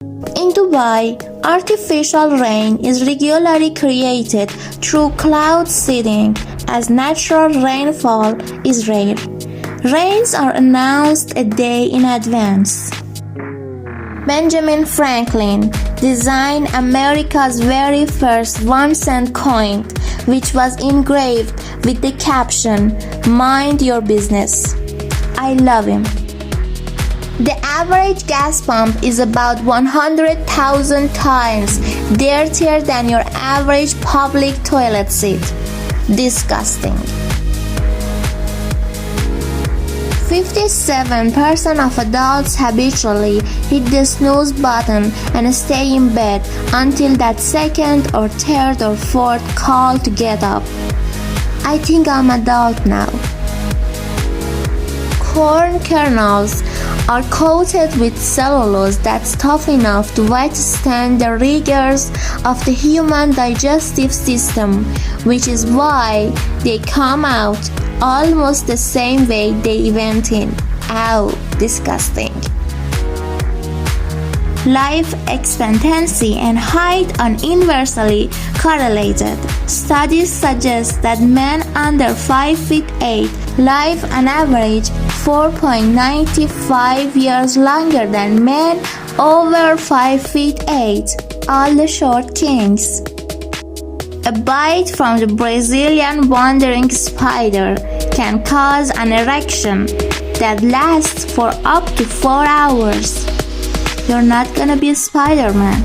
In Dubai, artificial rain is regularly created through cloud seeding, as natural rainfall is rare. Rains are announced a day in advance. Benjamin Franklin designed America's very first 1-cent coin, which was engraved with the caption, "Mind your business." I love him. The average gas pump is about 100,000 times dirtier than your average public toilet seat. Disgusting. 57% of adults habitually hit the snooze button and stay in bed until that second or third or fourth call to get up. I think I'm adult now. Corn kernels are coated with cellulose that's tough enough to withstand the rigors of the human digestive system, which is why they come out almost the same way they went in. Ow, disgusting. Life expectancy and height are inversely correlated. Studies suggest that men under 5 feet 8 live on average 4.95 years longer than men over 5 feet 8, all the short kings. A bite from the Brazilian wandering spider can cause an erection that lasts for up to 4 hours. You're not gonna be Spider-Man.